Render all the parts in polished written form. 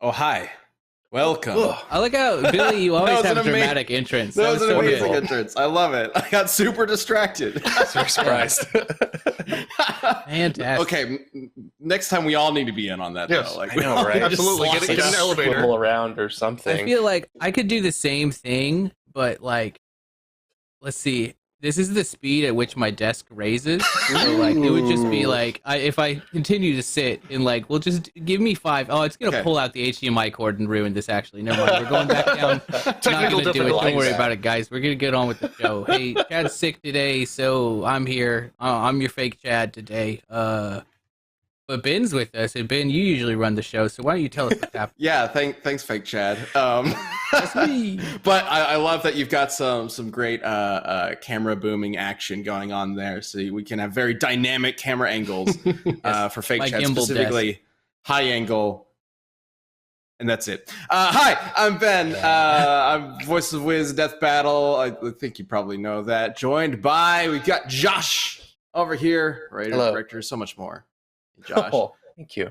Oh, hi. Welcome. I like how, Billy, you always have a dramatic entrance. That was an so amazing good. entrance. I love it. I got super distracted. So surprised. Fantastic. Okay, next time we all need to be in on that, Yes, though. Like, I know, right? Absolutely. Get an elevator. Swivel around or something. I feel like I could do the same thing, but like, let's see. This is the speed at which my desk raises. So like, it would just be like, if I continue to sit and like, well, just give me 5. Oh, it's gonna pull out the HDMI cord and ruin this. Actually, never mind. We're going back down. Not gonna do it. Don't worry about it, guys. We're gonna get on with the show. Hey, Chad's sick today, so I'm here. I'm your fake Chad today. But Ben's with us, and Ben, you usually run the show, so why don't you tell us what's happening? Yeah, thanks, fake Chad. That's me. But I love that you've got some great camera booming action going on there, so we can have very dynamic camera angles for fake My Chad, gimbal specifically high angle. And that's it. Hi, I'm Ben. I'm Voice of Wiz Death Battle. I think you probably know that. Joined by, we've got Josh over here, writer, director, so much more. Josh. Oh, thank you.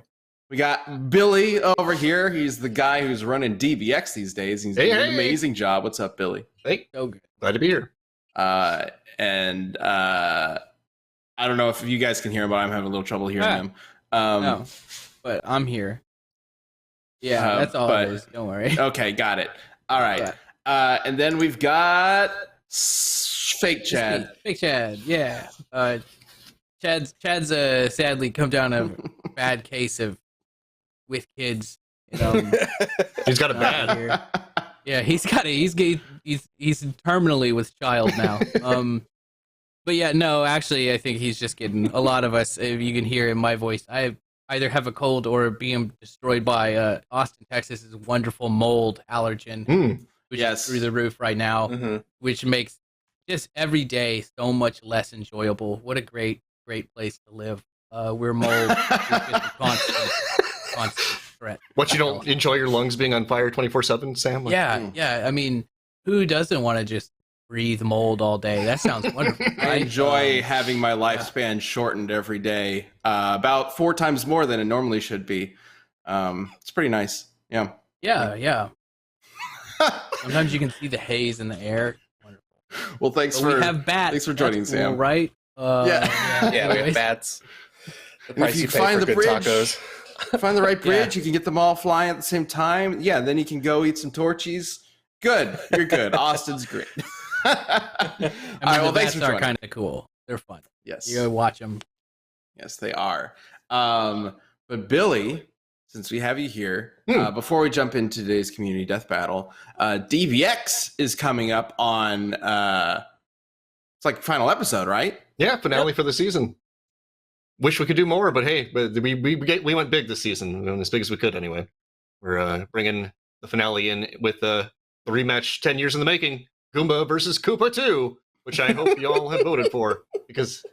We got Billy over here. He's the guy who's running DBX these days. He's doing an amazing job. What's up, Billy? Hey, So good. glad to be here. And I don't know if you guys can hear him, but I'm having a little trouble hearing him. No, but I'm here. Yeah, that's all it is. Don't worry. Okay, got it. All right. Yeah. And then we've got fake Chad. Fake Chad, yeah. Chad's sadly come down a bad case of with kids. You know, He's got it bad. here. Yeah, he's terminally with child now. But yeah, no, actually, I think he's just getting a lot of us. If you can hear in my voice, I either have a cold or being destroyed by Austin, Texas's wonderful mold allergen, which is through the roof right now, which makes just every day so much less enjoyable. What a great place to live. We're mold. It's just a constant threat. What, you don't enjoy your lungs being on fire 24/7, Sam? Yeah. I mean, who doesn't want to just breathe mold all day? That sounds wonderful. Right? I enjoy having my lifespan shortened every day, about 4 times more than it normally should be. It's pretty nice. Yeah. Yeah. Sometimes you can see the haze in the air. Wonderful. Well, thanks We have bats. Thanks for joining, That's Sam. cool, right? Yeah, we have bats. The price If you you pay find for the good bridge, tacos. find the right bridge, you can get them all flying at the same time. Yeah, then you can go eat some torchies. Good. You're good. Austin's great. I mean, the bats are kind of cool. They're fun. Yes. You gotta watch them. Yes, they are. But Billy, since we have you here, before we jump into today's community death battle, DBX is coming up on it's like final episode, right? Yeah, finale for the season. Wish we could do more, but hey, we went big this season. We went as big as we could anyway. We're bringing the finale in with the rematch 10 years in the making, Goomba versus Koopa 2, which I hope you all have voted for, because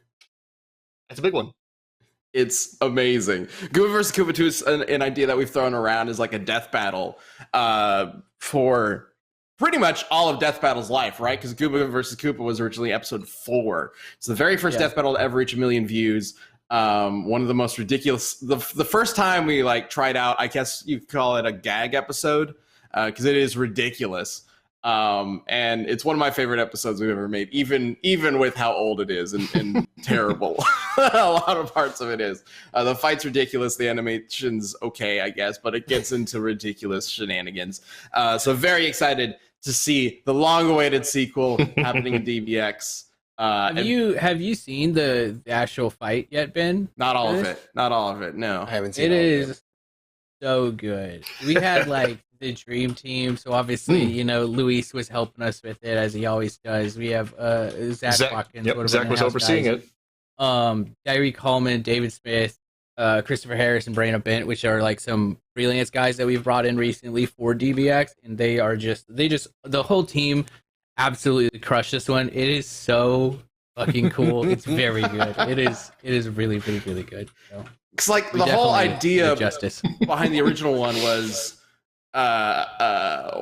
that's a big one. It's amazing. Goomba versus Koopa 2 is an idea that we've thrown around as like a death battle for pretty much all of Death Battle's life, right? Because Goomba versus Koopa was originally episode 4. It's the very first death battle to ever reach 1 million views. One of the most ridiculous. The first time we like tried out, I guess you could call it a gag episode, because it is ridiculous. And it's one of my favorite episodes we've ever made, even with how old it is and terrible. A lot of parts of it is. The fight's ridiculous. The animation's okay, I guess, but it gets into ridiculous shenanigans. So very excited to see the long-awaited sequel happening in DBX. Have you seen the actual fight yet, Ben? Not all of it. Not all of it. No, I haven't seen It all of is so good. We had like the dream team, so obviously Luis was helping us with it as he always does. We have Zach Watkins. Yep, Zach was overseeing it. Diary Coleman, David Smith, Christopher Harris, and Brandon Bent, which are like some freelance guys that we've brought in recently for DBX, and they the whole team absolutely crushed this one. It is so fucking cool. It's very good. It is really, really, really good. So, it's like the whole idea justice behind the original one was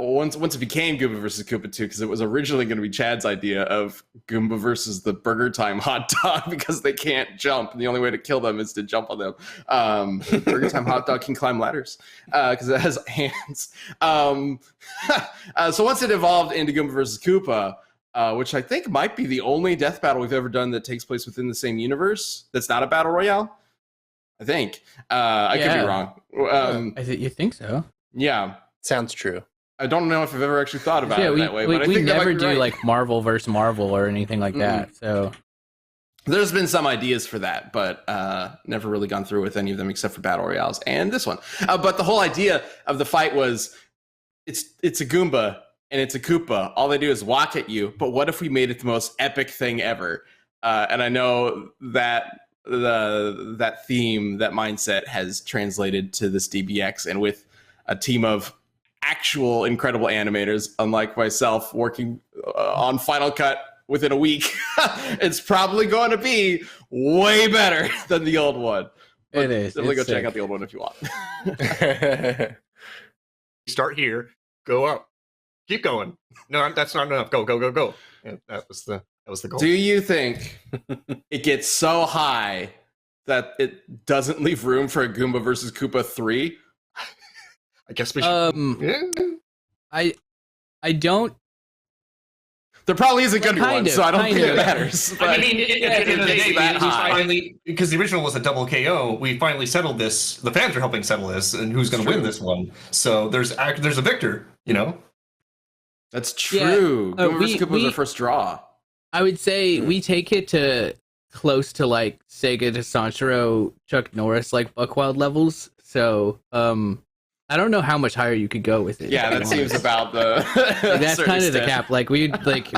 once it became Goomba versus Koopa 2, because it was originally going to be Chad's idea of Goomba versus the Burger Time hot dog because they can't jump, and the only way to kill them is to jump on them. Burger Time hot dog can climb ladders because it has hands. So once it evolved into Goomba versus Koopa, which I think might be the only death battle we've ever done that takes place within the same universe that's not a battle royale. I think. I could be wrong. You think so? Yeah. Sounds true. I don't know if I've ever actually thought about it that way, but I we think never that might be do right. like Marvel versus Marvel or anything like that. So there's been some ideas for that, but never really gone through with any of them except for battle royales and this one. But the whole idea of the fight was it's a Goomba and it's a Koopa. All they do is walk at you. But what if we made it the most epic thing ever? And I know that that theme, that mindset has translated to this DBX, and with a team of actual incredible animators, unlike myself, working on Final Cut within a week, it's probably going to be way better than the old one. But it is. Definitely go check out the old one if you want. Start here, go up, keep going. No, that's not enough. Go. Yeah, that was the goal. Do you think it gets so high that it doesn't leave room for a Goomba versus Koopa 3? I guess we should. Yeah. I don't. There probably is a good one, so I don't think it of. matters. I mean, at the end of the day, that high. finally, because the original was a double KO, we finally settled this. The fans are helping settle this, and who's going to win this one? So there's a victor, you know. That's true. Yeah. Goomba versus Koopa was our first draw. I would say we take it to close to like Sega to Sanshiro, Chuck Norris, like Buckwild levels. So I don't know how much higher you could go with it. Yeah, that seems about the. Like, that's kind of the cap. Like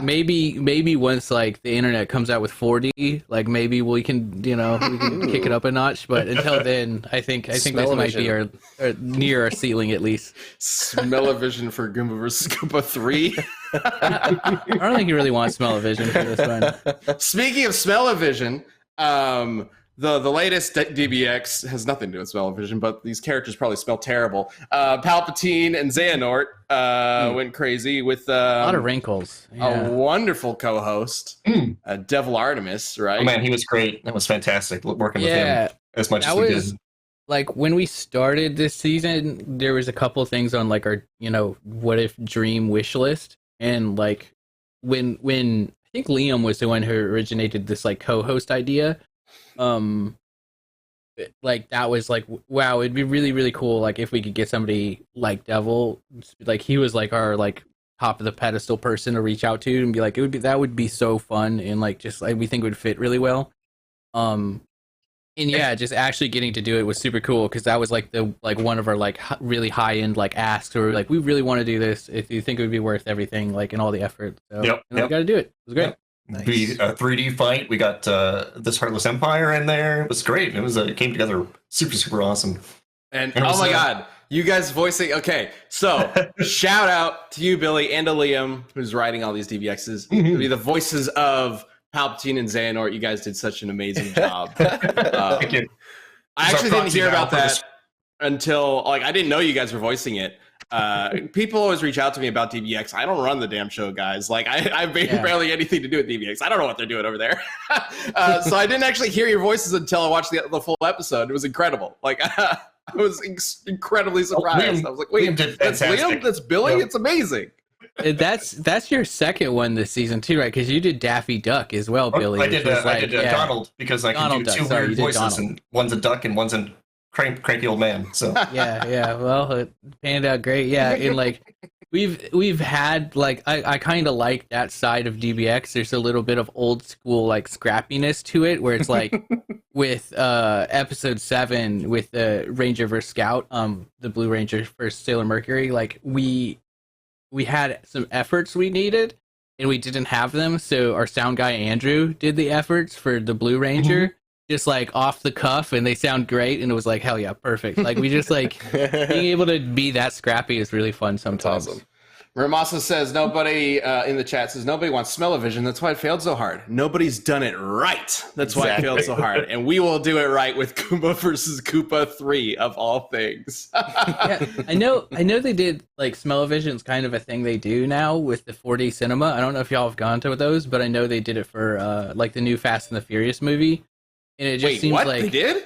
maybe once like the internet comes out with 4D, like maybe we can kick it up a notch. But until then, I think this might be our near our ceiling at least. Smell-o-vision for Goomba vs. Koopa 3. I don't think you really want smell-o-vision for this one. Speaking of smell-o-vision, the latest DBX has nothing to do with smell-o-vision, but these characters probably smell terrible. Palpatine and Xehanort went crazy with a lot of wrinkles. Yeah. A wonderful co-host, Devil Artemis, right? Oh man, he was great. That was fantastic working with him as much as we did. Like when we started this season, there was a couple things on like our what if dream wish list, and like when I think Liam was the one who originated this like co-host idea. Like that was like, wow, it'd be really, really cool. Like if we could get somebody like Devil, like he was like our like top of the pedestal person to reach out to and be like, that would be so fun. And like, just like, we think it would fit really well. And yeah, just actually getting to do it was super cool. Cause that was like one of our like really high end like asks, or like, we really want to do this. If you think it would be worth everything, like and all the effort. So we got to do it. It was great. Yep. Nice. A 3D fight. We got this Heartless Empire in there. It was great. It came together super, super awesome. And oh my god, you guys voicing. Okay, so shout out to you, Billy, and to Liam, who's writing all these DBXs. To be the voices of Palpatine and Xehanort. You guys did such an amazing job. Thank you. I actually didn't hear about that until I didn't know you guys were voicing it. People always reach out to me about DBX. I don't run the damn show, guys. Like I barely anything to do with DBX. I don't know what they're doing over there. So I didn't actually hear your voices until I watched the full episode. It was incredible. Like I was incredibly surprised. I was like, wait, that's Liam? That's Billy? Yep. It's amazing. That's your second one this season too, right? Because you did Daffy Duck as well, Billy. I did Donald, because I can do two weird voices, and one's a duck and one's a cranky old man. So yeah. Well, it panned out great. Yeah, and like we've had like I kind of like that side of DBX. There's a little bit of old school like scrappiness to it, where it's like with episode 7 with the Ranger vs Scout, the Blue Ranger versus Sailor Mercury. Like we had some efforts we needed, and we didn't have them. So our sound guy Andrew did the efforts for the Blue Ranger. Just like off the cuff, and they sound great, and it was like, hell yeah, perfect. Like we just like being able to be that scrappy is really fun sometimes. That's awesome. Ramasa says nobody in the chat says nobody wants smell-o-vision. That's why it failed so hard. Nobody's done it right. That's why it failed so hard. And we will do it right with Goomba versus Koopa 3 of all things. Yeah, I know they did like smell-o-vision's kind of a thing they do now with the 4D cinema. I don't know if y'all have gone to those, but I know they did it for like the new Fast and the Furious movie. And it just seems what? like They did?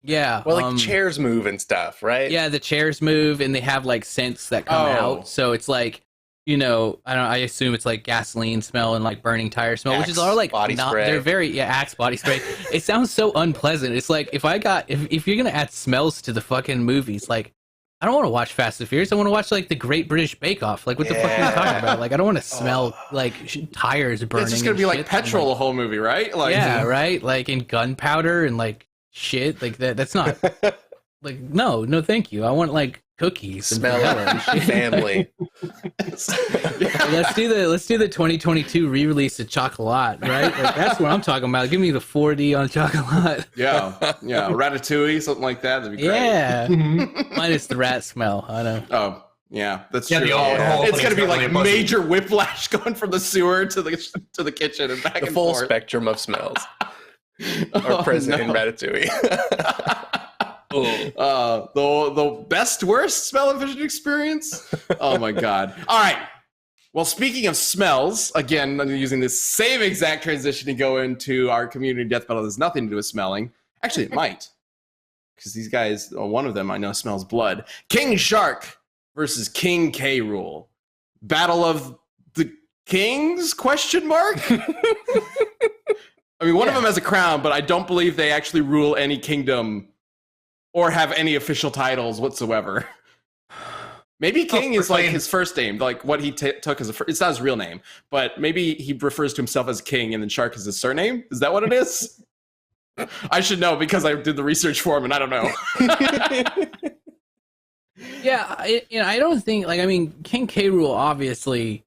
Yeah. Well, like chairs move and stuff, right? Yeah, the chairs move and they have like scents that come out. So it's like, I assume it's like gasoline smell and like burning tire smell, which is all like body spray. They're very Axe body spray. It sounds so unpleasant. It's like if you're gonna add smells to the fucking movies, like I don't want to watch Fast and Furious. I want to watch like the Great British Bake Off. Like what the fuck are you talking about? Like I don't want to smell like tires burning. It's just gonna be like petrol the whole movie, right? Like right. Like in gunpowder and like shit like that. That's not like no, thank you. I want like cookies. Smell and family. Let's do the 2022 re-release of Chocolat, right? Like that's what I'm talking about. Give me the 4D on Chocolat. Yeah, Ratatouille, something like that. That'd be great. Yeah, minus the rat smell. I know. Oh, yeah, that's Yeah, true. the whole It's gonna thing's be like definitely a major whiplash going from the sewer to the kitchen and back The and full forth. spectrum of smells are present in Ratatouille. The best worst smell-o-vision experience. Oh my god! All right. Well, speaking of smells, again, I'm using this same exact transition to go into our community death battle. There's nothing to do with smelling. Actually, it might, because these guys, one of them I know smells blood. King Shark versus King K. Rool. Battle of the Kings? Question mark. I mean, one of them has a crown, but I don't believe they actually rule any kingdom or have any official titles whatsoever. Maybe King is like his first name, like what he took as it's not his real name, but maybe he refers to himself as King and then Shark is his surname. Is that what it is? I should know because I did the research for him and I don't know. Yeah, I don't think King K. Rool obviously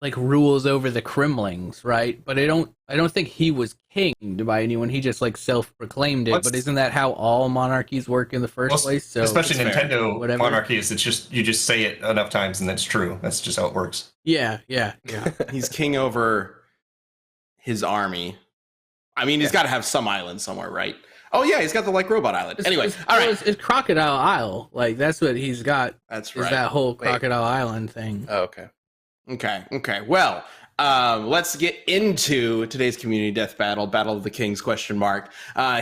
like rules over the Kremlings, right? But I don't think he was king by anyone. He just like self-proclaimed it. But isn't that how all monarchies work in the first place? So especially Nintendo whatever. monarchies, it's just you just say it enough times and that's true. That's just how it works. Yeah. He's king over his army. I mean, he's got to have some island somewhere, right? Oh yeah, he's got the like robot island. All right. It's Crocodile Isle. Like that's what he's got. That's right. Is that whole Crocodile Island thing? Oh, okay. Okay. Well, let's get into today's community death battle, Battle of the Kings, question mark.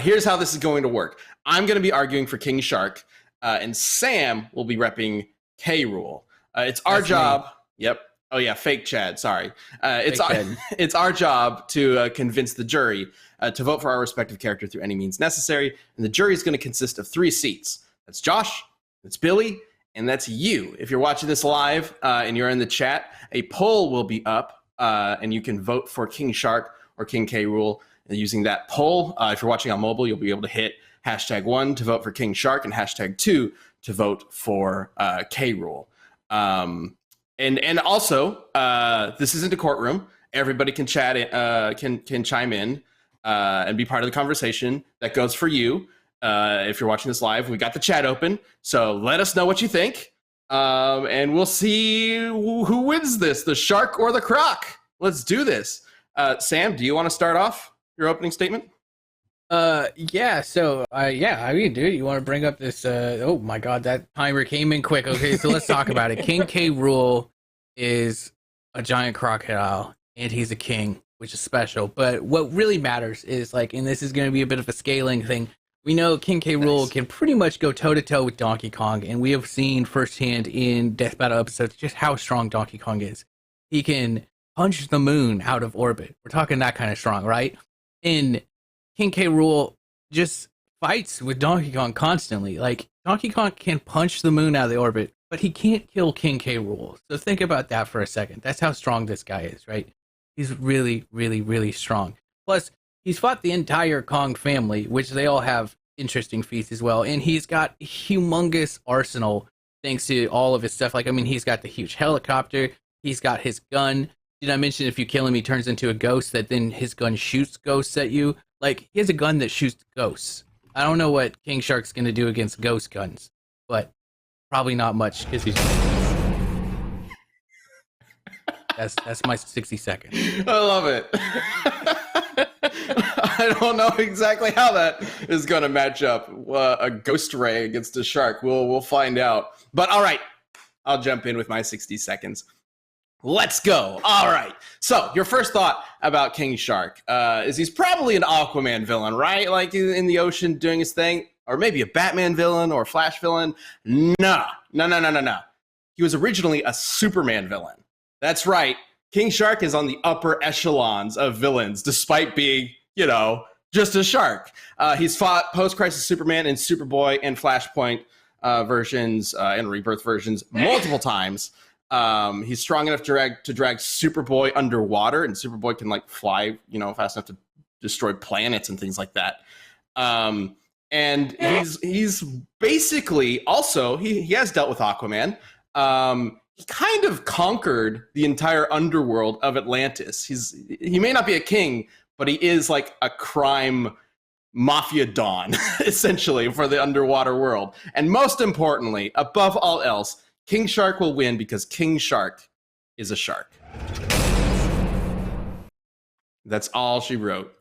Here's how this is going to work. I'm going to be arguing for King Shark, and Sam will be repping K. Rool. It's our job. Yep. Oh yeah, fake Chad. Sorry. It's our job to convince the jury to vote for our respective character through any means necessary, and the jury is going to consist of 3 seats. That's Josh, that's Billy, and that's you. If you're watching this live and you're in the chat, a poll will be up, and you can vote for King Shark or King K. Rool using that poll. If you're watching on mobile, you'll be able to hit #1 to vote for King Shark and #2 to vote for K. Rool. And also, this isn't a courtroom. Everybody can chat, can chime in and be part of the conversation. That goes for you. If you're watching this live, we got the chat open. So let us know what you think. And we'll see who wins this, the shark or the croc. Let's do this. Sam, do you want to start off your opening statement? Yeah, so, I mean, dude, you want to bring up this, oh my god, that timer came in quick. Okay, so let's talk about it. King K. Rool is a giant crocodile, and he's a king, which is special. But what really matters is, like, and this is going to be a bit of a scaling thing, we know King K. Rool can pretty much go toe-to-toe with Donkey Kong, and we have seen firsthand in Death Battle episodes just how strong Donkey Kong is. He can punch the moon out of orbit. We're talking that kind of strong, right? And King K. Rool just fights with Donkey Kong constantly. Like, Donkey Kong can punch the moon out of the orbit, but he can't kill King K. Rool. So think about that for a second. That's how strong this guy is, right? He's really, really, really strong. Plus, he's fought the entire Kong family, which they all have interesting feats as well. And he's got a humongous arsenal thanks to all of his stuff. Like, I mean, he's got the huge helicopter. He's got his gun. Did I mention if you kill him, he turns into a ghost that then his gun shoots ghosts at you? Like, he has a gun that shoots ghosts. I don't know what King Shark's going to do against ghost guns, but probably not much because he's... That's my 60 seconds. I love it. I don't know exactly how that is going to match up. A ghost ray against a shark. We'll find out. But all right, I'll jump in with my 60 seconds. Let's go. All right. So your first thought about King Shark is he's probably an Aquaman villain, right? Like in the ocean doing his thing, or maybe a Batman villain or a Flash villain. No. He was originally a Superman villain. That's right. King Shark is on the upper echelons of villains, despite being, just a shark. He's fought post-crisis Superman and Superboy and Flashpoint versions and Rebirth versions multiple times. He's strong enough to drag Superboy underwater, and Superboy can fly, fast enough to destroy planets and things like that. And he's basically also he has dealt with Aquaman. He kind of conquered the entire underworld of Atlantis. He may not be a king, but he is like a crime mafia don, essentially, for the underwater world. And most importantly, above all else, King Shark will win because King Shark is a shark. That's all she wrote.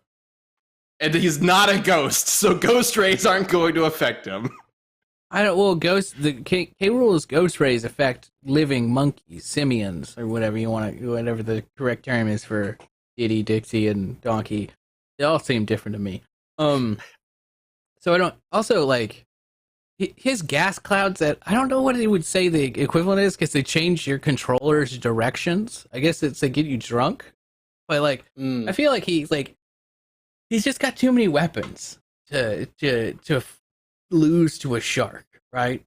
And he's not a ghost, so ghost rays aren't going to affect him. K. Rool's ghost rays affect living monkeys, simians, or whatever the correct term is for Diddy, Dixie, and Donkey. They all seem different to me. So I don't. Also, his gas clouds that I don't know what they would say the equivalent is because they change your controller's directions. I guess it's to get you drunk, but I feel like he's just got too many weapons to lose to a shark, right?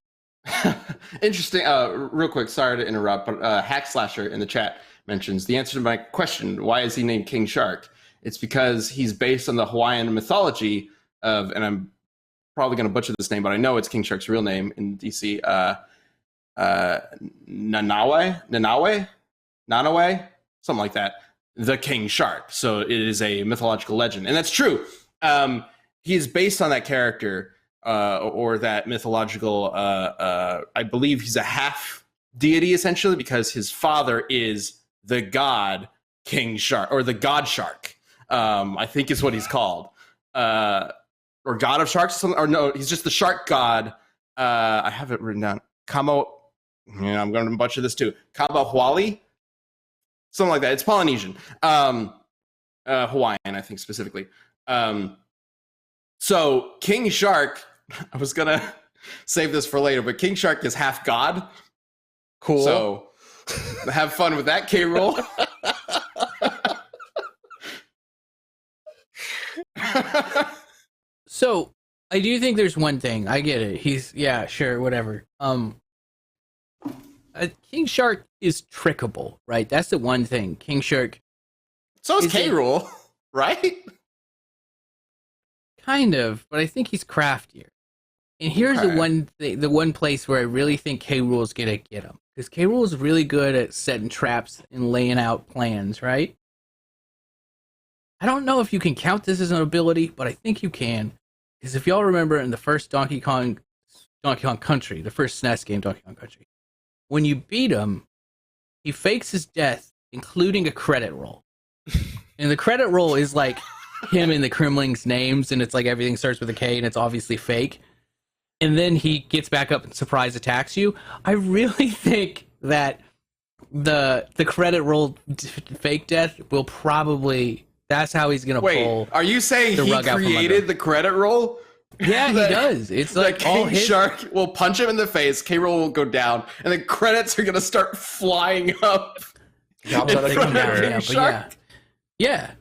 Interesting. Real quick, sorry to interrupt, but Hack Slasher in the chat mentions the answer to my question: why is he named King Shark? It's because he's based on the Hawaiian mythology of, and I'm probably going to butcher this name, but I know it's King Shark's real name in DC. Nanaue, something like that. The King Shark. So it is a mythological legend, and that's true. He's based on that character or that mythological. I believe he's a half deity essentially because his father is the god King Shark or the God Shark. I think is what he's called. Or God of Sharks, or no, he's just the shark god. I have it written down. I'm going to butcher this too. Kabahuali? Something like that. It's Polynesian. Hawaiian, I think, specifically. So King Shark, I was going to save this for later, but King Shark is half god. Cool. So have fun with that, K-Rool. So I do think there's one thing. I get it. Sure, whatever. King Shark is trickable, right? That's the one thing. King Shark. So is K-Rool, right? Kind of, but I think he's craftier. And here's the one place where I really think K-Rool is gonna get him, because K-Rool is really good at setting traps and laying out plans, right? I don't know if you can count this as an ability, but I think you can. Because if y'all remember in the first Donkey Kong Country, the first SNES game, Donkey Kong Country, when you beat him, he fakes his death, including a credit roll. And the credit roll is like him and the Kremling's names, and it's like everything starts with a K, and it's obviously fake. And then he gets back up and surprise attacks you. I really think that the credit roll fake death will probably... That's how he's gonna pull. Wait, are you saying he created the credit roll? Yeah, he does. It's like King Shark will punch him in the face, K-Roll will go down, and the credits are gonna start flying up. Yeah.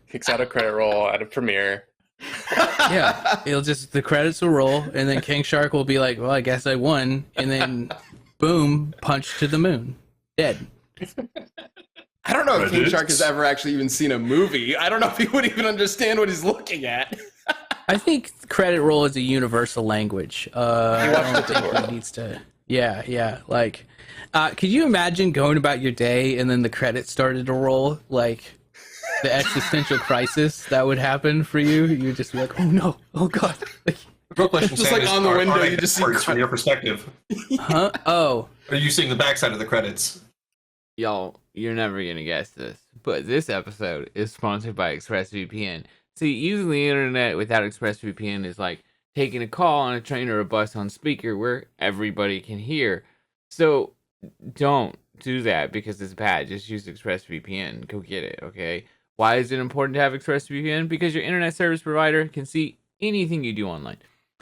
Kicks out a credit roll at a premiere. Yeah, the credits will roll, and then King Shark will be like, "Well, I guess I won," and then boom, punch to the moon, dead. I don't know if King Shark has ever actually even seen a movie. I don't know if he would even understand what he's looking at. I think credit roll is a universal language. I don't think he needs to. Yeah. Could you imagine going about your day and then the credits started to roll? Like the existential crisis that would happen for you. You'd just be like, "Oh no! Oh god!" Real question, just like on the window, you just see from your perspective. Huh? Oh, Are you seeing the backside of the credits? Y'all you're never going to guess this, but this episode is sponsored by ExpressVPN. See, using the internet without ExpressVPN is like taking a call on a train or a bus on speaker where everybody can hear. So don't do that because it's bad. Just use ExpressVPN. Go get it, okay? Why is it important to have ExpressVPN? Because your internet service provider can see anything you do online.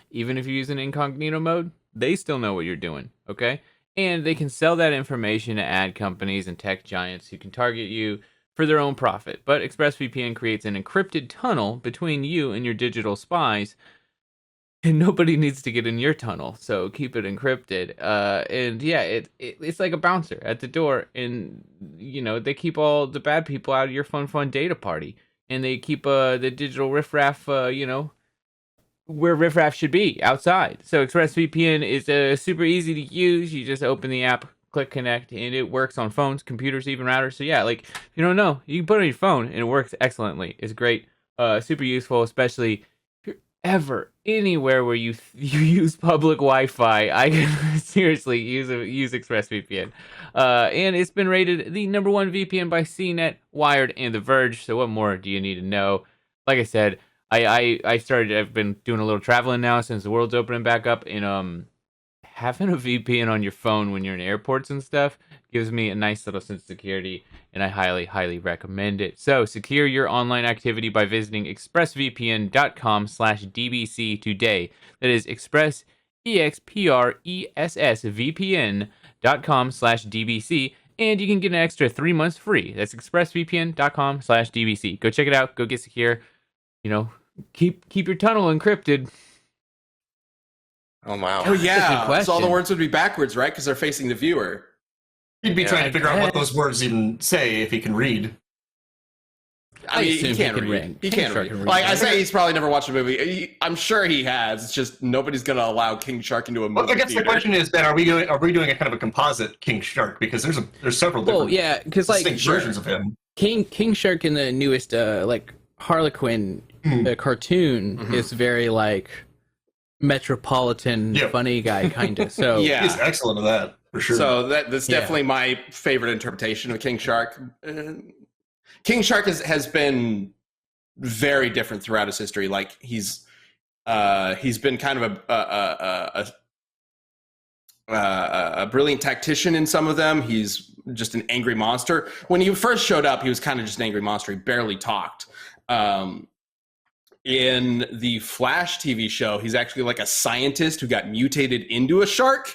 Even if you use an incognito mode, they still know what you're doing, okay? And they can sell that information to ad companies and tech giants who can target you for their own profit. But ExpressVPN creates an encrypted tunnel between you and your digital spies, and nobody needs to get in your tunnel, so keep it encrypted. And yeah, it's like a bouncer at the door, and they keep all the bad people out of your fun data party, and they keep the digital riffraff, where riffraff should be, outside. So ExpressVPN is super easy to use. You just open the app, click connect, and it works on phones, computers, even routers. So yeah, like if you don't know, you can put it on your phone, and it works excellently. It's great, super useful, especially ever anywhere where you use public Wi-Fi. I can seriously use ExpressVPN, and it's been rated the #1 VPN by CNET, Wired, and The Verge. So what more do you need to know? Like I said, I've been doing a little traveling now since the world's opening back up, and having a VPN on your phone when you're in airports and stuff gives me a nice little sense of security, and I highly recommend it. So secure your online activity by visiting expressvpn.com/dbc today. That is expressvpn.com/dbc, and you can get an extra 3 months free. That's expressvpn.com/dbc. Go check it out. Go get secure. Keep your tunnel encrypted. Oh wow. Oh yeah. Question. So all the words would be backwards, right? Because they're facing the viewer. He'd be trying to figure out what those words even say if he can read. I mean, he can't read. He can't read. Like I say, he's probably never watched a movie. I'm sure he has. It's just nobody's going to allow King Shark into a movie. Well, I guess theater. the question is, Ben, are we doing a kind of a composite King Shark? Because there's several different because like distinct versions of him. King Shark in the newest like Harlequin cartoon is very like metropolitan funny guy kind of. So yeah, he's excellent at that for sure. So that's definitely my favorite interpretation of King Shark. King Shark has been very different throughout his history. Like he's been kind of a brilliant tactician in some of them. He's just an angry monster. When he first showed up, he was kind of just an angry monster. He barely talked. In the Flash TV show, he's actually like a scientist who got mutated into a shark.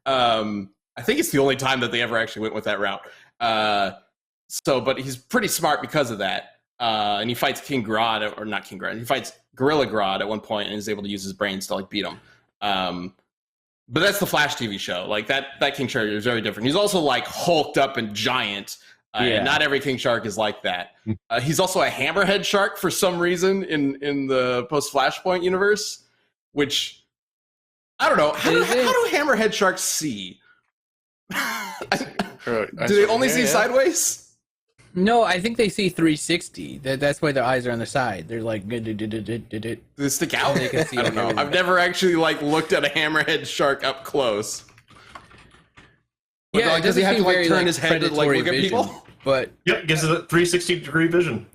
I think it's the only time that they ever actually went with that route. But he's pretty smart because of that. And he fights King Grodd, or not King Grodd. He fights Gorilla Grodd at one point and is able to use his brains to like beat him. But that's the Flash TV show. Like that King Shark is very different. He's also like hulked up and giant. And not every King Shark is like that. He's also a hammerhead shark for some reason in the post-Flashpoint universe, which I don't know. How do hammerhead sharks see? Do they only see sideways? No, I think they see 360. That's why their eyes are on the side. They're like do they stick out? They can see I don't know. I've never actually like looked at a hammerhead shark up close. But, yeah, does he have to like turn his head to like look at vision, people? But yep, gives it a 360-degree vision.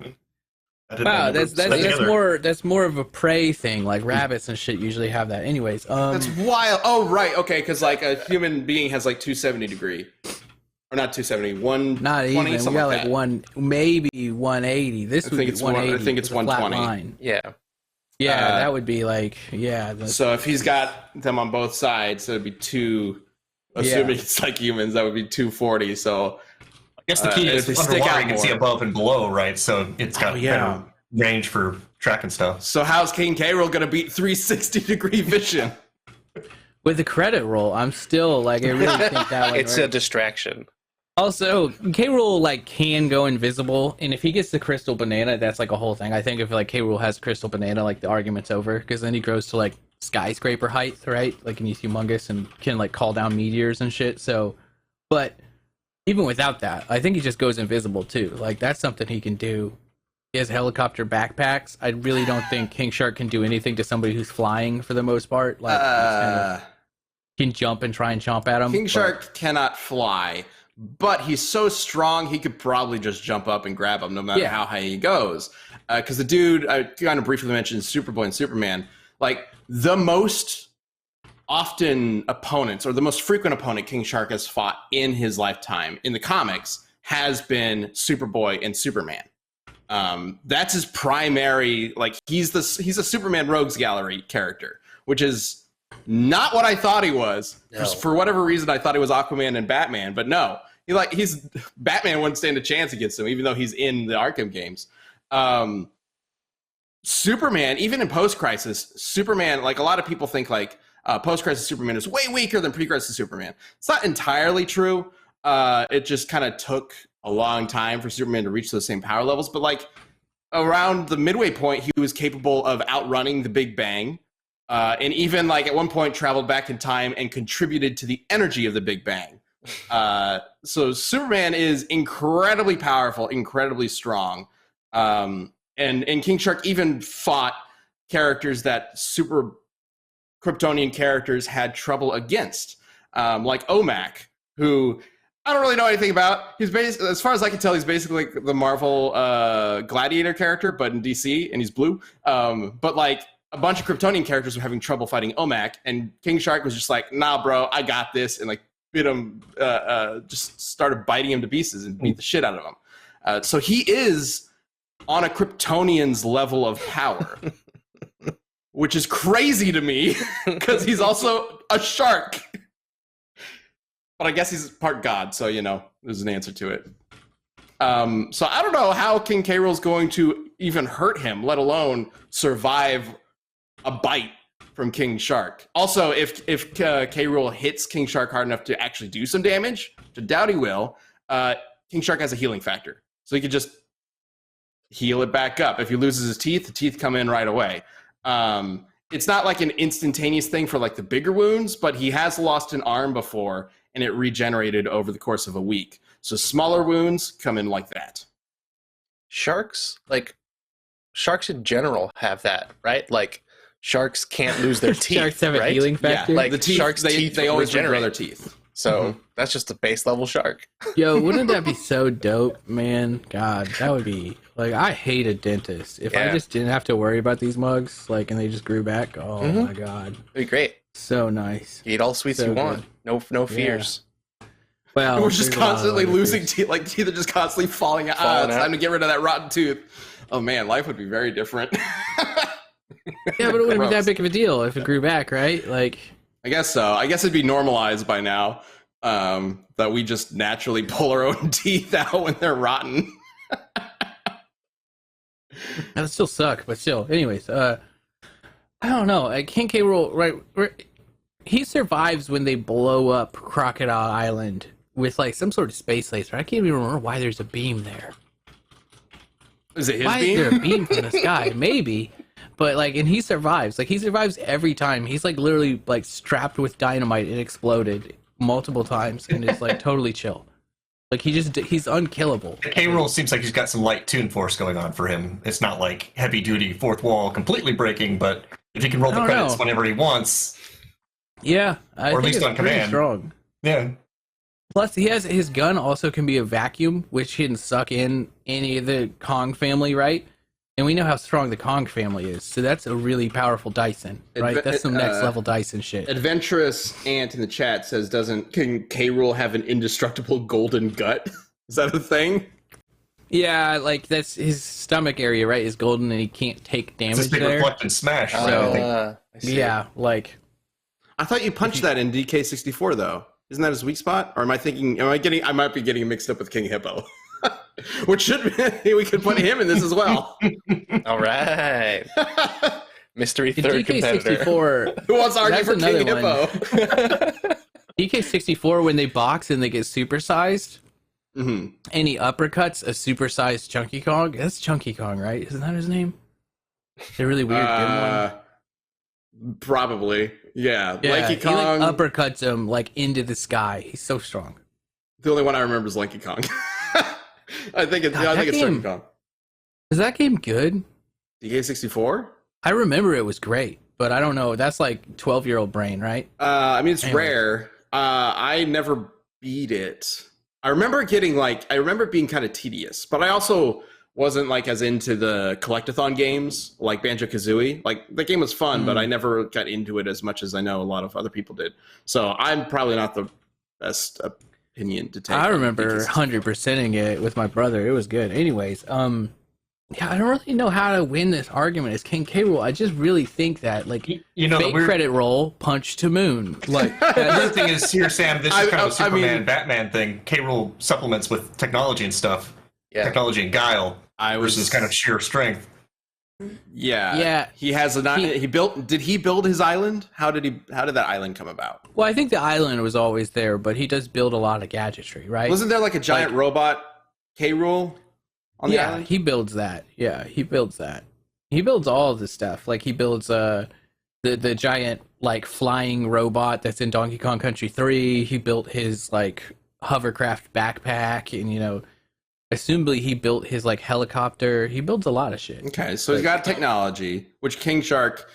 Wow, that's more of a prey thing. Like rabbits and shit usually have that. Anyways, that's wild. Oh right, okay, because like a human being has like 270-degree, or not 270, 120. Not even. We got like one, maybe 180. This would be 180. I think it's 120. Yeah. Yeah, that would be like So if he's got them on both sides, that would be two. Assuming it's like humans, that would be 240. So I guess the key is underwater you can see above and below, right? So it's got better range for tracking stuff. So how's King K. Rool going to beat 360-degree vision? With the credit roll, I'm still like, I really think that one. It's a distraction. Also, K. Rool like can go invisible, and if he gets the crystal banana, that's like a whole thing. I think if like K. Rool has crystal banana, like the argument's over, because then he grows to like skyscraper height, right? Like, and he's humongous and can like call down meteors and shit. So, but even without that, I think he just goes invisible too. Like that's something he can do. He has helicopter backpacks. I really don't think King Shark can do anything to somebody who's flying for the most part. Like can jump and try and chomp at him. King Shark cannot fly, but he's so strong he could probably just jump up and grab him no matter how high he goes. Because the dude, I kind of briefly mentioned Superboy and Superman, like the most often opponents or the most frequent opponent King Shark has fought in his lifetime in the comics has been Superboy and Superman. That's his primary, like he's a Superman Rogues Gallery character, which is not what I thought he was. No. For whatever reason, I thought he was Aquaman and Batman, but no, he's Batman wouldn't stand a chance against him, even though he's in the Arkham games. Superman, even in post-crisis, Superman, like a lot of people think like post-crisis Superman is way weaker than pre-crisis Superman. It's not entirely true. It just kind of took a long time for Superman to reach those same power levels. But like around the midway point, he was capable of outrunning the Big Bang. And even like at one point traveled back in time and contributed to the energy of the Big Bang. So Superman is incredibly powerful, incredibly strong. And King Shark even fought characters that super Kryptonian characters had trouble against, like Omak, who I don't really know anything about. He's as far as I can tell, he's basically like the Marvel Gladiator character, but in DC, and he's blue. But like a bunch of Kryptonian characters were having trouble fighting Omak, and King Shark was just like, "Nah, bro, I got this," and like bit him, just started biting him to pieces and beat the shit out of him. So he is on a Kryptonian's level of power, which is crazy to me because he's also a shark. But I guess he's part god, so, you know, there's an answer to it. So I don't know how King K. Rool's going to even hurt him, let alone survive a bite from King Shark. Also, if K. Rool hits King Shark hard enough to actually do some damage, which I doubt he will, King Shark has a healing factor. So he could just heal it back up. If he loses his teeth, the teeth come in right away. It's not like an instantaneous thing for like the bigger wounds, but he has lost an arm before, and it regenerated over the course of a week. So smaller wounds come in like that. Sharks in general have that, right? Like sharks can't lose their teeth. Sharks have a right? healing factor. Like The teeth, sharks' teeth they always regrow regenerate. their teeth. So that's just a base level shark. Yo, wouldn't that be so dope, man? God, that would be like, I hate a dentist. If I Yeah. just didn't have to worry about these mugs, like, and they just grew back, oh my god, It'd be great. so nice. You eat all sweets So you want. good. No fears. Well, We're just there's a lot of constantly other losing things. teeth, like teeth are just constantly falling out. Falling It's out. time to get rid of that rotten tooth. Oh man, life would be very different. Yeah, but it wouldn't be that Gross. big of a deal if it grew back, right? Like, I guess so. I guess it'd be normalized by now that we just naturally pull our own teeth out when they're rotten. that would still suck, but still. Anyways, I don't know. King K. Rool, right? He survives when they blow up Crocodile Island with like some sort of space laser. I can't even remember why there's a beam there. Is it his Why beam? is there a beam from the sky? Maybe. But like, and he survives. Like, he survives every time. He's like literally like strapped with dynamite and exploded multiple times and is like totally chill. Like, he's unkillable. K. Rool seems like he's got some light Toon Force going on for him. It's not like heavy duty fourth wall completely breaking, but if he can roll the I don't credits know. whenever he wants, Yeah, I Or at think least it's on pretty command. strong. yeah. Plus, he has his gun also can be a vacuum, which can suck in any of the Kong family, right? And we know how strong the Kong family is, so that's a really powerful Dyson, right? That's some next level Dyson shit. Adventurous Ant in the chat says, can K. Rool have an indestructible golden gut? Is that a thing? Yeah, like that's his stomach area, right? Is golden, and he can't take It's damage this big there. reflect and smash. So- right? I think. I see. Yeah, like I thought you punched that in DK64 though. Isn't that his weak spot? Or I might be getting mixed up with King Hippo. Which should be, we could put him in this as well. All right. Mystery in third competitor. DK64. Who wants to argue That's for King another Hippo? DK64, when they box and they get supersized, Mhm. and he uppercuts a supersized Chunky Kong. That's Chunky Kong, right? Isn't that his name? The really weird dim one. Probably. Yeah. Yeah, Lanky he Kong. like uppercuts him like into the sky. He's so strong. The only one I remember is Lanky Kong. I think it's God, I that think it's game- Turkey Kong. Is that game good? DK64? I remember it was great, but I don't know. That's like 12-year-old brain, right? I mean, it's Anyway. rare. I never beat it. I remember it being kind of tedious, but I also wasn't like as into the collectathon games like Banjo-Kazooie. Like the game was fun, but I never got into it as much as I know a lot of other people did. So I'm probably not the best opinion to take. I remember 100%ing it with my brother. It was good. Anyways, yeah, I don't really know how to win this argument as King K. Rool. I just really think that, like, fake credit roll, punch to moon. Like, the weird thing is here, Sam, this is kind of a Superman, Batman thing. K. Rool supplements with technology and stuff. Yeah. Technology and guile versus kind of sheer strength. Yeah. He has did he build his island? How did that island come about? Well, I think the island was always there, but he does build a lot of gadgetry, right? Wasn't there like a giant robot K. Rool? Yeah, he builds that. Yeah, he builds that. He builds all of this stuff. Like he builds the giant like flying robot that's in Donkey Kong Country 3. He built his like hovercraft backpack, and assumably he built his like helicopter. He builds a lot of shit. Okay, so he's got technology, which King Shark,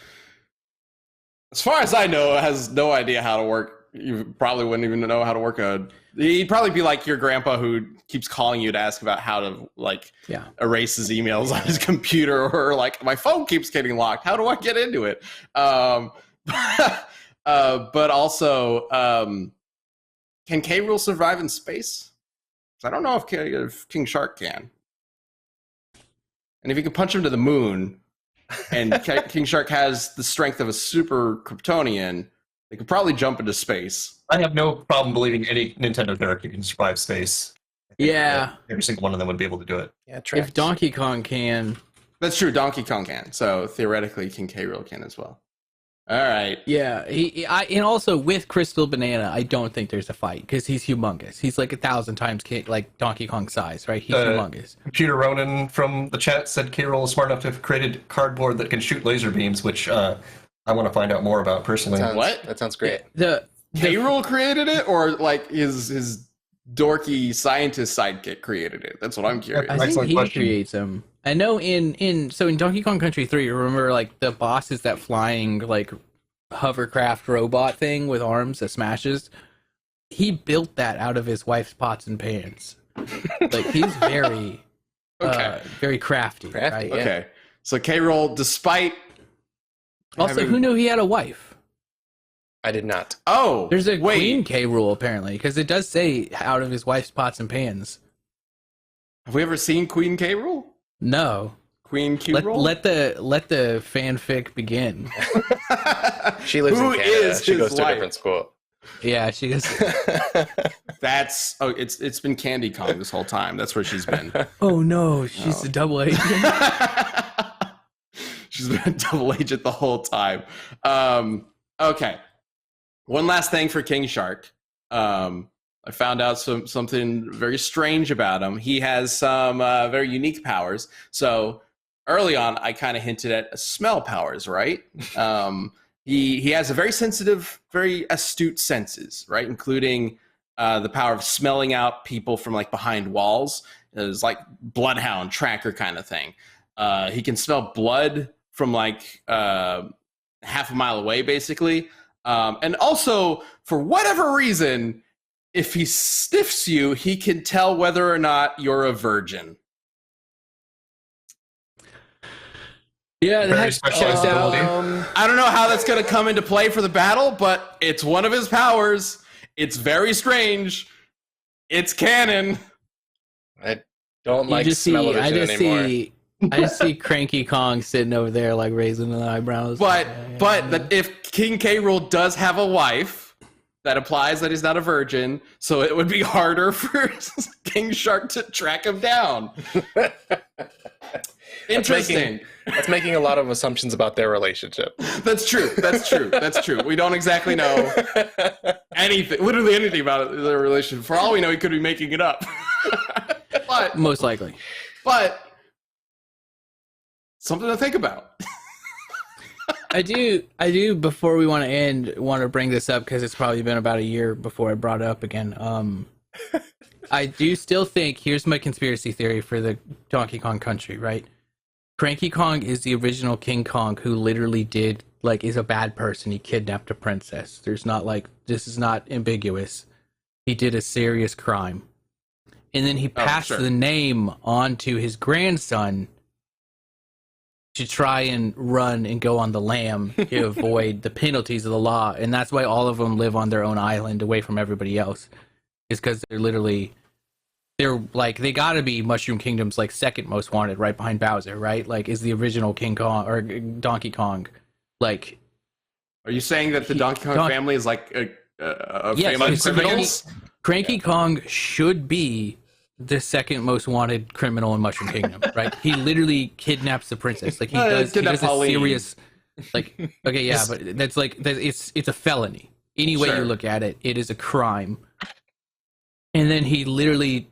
as far as I know, has no idea how to work. You probably wouldn't even know how to work he'd probably be like your grandpa who keeps calling you to ask about how to erase his emails on his computer, or like my phone keeps getting locked. How do I get into it? But also, can K. Rool survive in space? I don't know if King Shark can. And if you could punch him to the moon, and King Shark has the strength of a super Kryptonian, they could probably jump into space. I have no problem believing any Nintendo character can survive space. Yeah. Every single one of them would be able to do it. Yeah, if Donkey Kong can. That's true, Donkey Kong can. So theoretically, King K. Rool can as well. All right. Yeah, and also with Crystal Banana, I don't think there's a fight because he's humongous. He's like 1,000 times like Donkey Kong size, right? He's humongous. Computer Ronan from the chat said K. Rool is smart enough to have created cardboard that can shoot laser beams, which I want to find out more about personally. That sounds great. K. Rool created it, or like his dorky scientist sidekick created it? That's what I'm curious. I think he creates them. I know in Donkey Kong Country 3, remember like the boss is that flying like hovercraft robot thing with arms that smashes. He built that out of his wife's pots and pans. Like he's very very crafty. Right? Yeah. Okay, so K. Rool, despite also, who knew he had a wife? I did not. Oh, there's a Queen K. Rool apparently, because it does say out of his wife's pots and pans. Have we ever seen Queen K. Rool? No. Queen Q Rool? Let the fanfic begin. She lives in Canada. She goes to a different school. Yeah, she goes. It's been Candy Kong this whole time. That's where she's been. Oh no, she's a double agent. She's been a double agent the whole time. Okay. One last thing for King Shark. I found out something very strange about him. He has some very unique powers. So early on, I kind of hinted at smell powers, right? He has a very sensitive, very astute senses, right? Including the power of smelling out people from like behind walls. It's like bloodhound tracker kind of thing. He can smell blood from like half a mile away, basically. And also, for whatever reason, if he sniffs you, he can tell whether or not you're a virgin. Yeah, very specialized ability. I don't know how that's going to come into play for the battle, but it's one of his powers. It's very strange. It's canon. I don't like the smell of it anymore. I just see Cranky Kong sitting over there, like raising the eyebrows. But if King K. Rool does have a wife, that implies that he's not a virgin, so it would be harder for King Shark to track him down. Interesting. That's making a lot of assumptions about their relationship. That's true. We don't exactly know anything, literally anything about their relationship. For all we know, he could be making it up. But most likely. But something to think about. I do. Before we want to bring this up because it's probably been about a year before I brought it up again. I do still think, here's my conspiracy theory for the Donkey Kong Country, right? Cranky Kong is the original King Kong who literally is a bad person. He kidnapped a princess. This is not ambiguous. He did a serious crime. and then he passed sure. the name on to his grandson to try and run and go on the lam to avoid the penalties of the law. And that's why all of them live on their own island away from everybody else, is because they're like, they gotta be Mushroom Kingdom's like second most wanted, right behind Bowser, right? Like, is the original King Kong or Donkey Kong. Like, are you saying that the Donkey Kong family is like a family of criminals? Cranky Kong should be the second most wanted criminal in Mushroom Kingdom, right? He literally kidnaps the princess. Like, he does a serious, like, okay, yeah, but it's a felony. Any way you look at it, it is a crime. And then he literally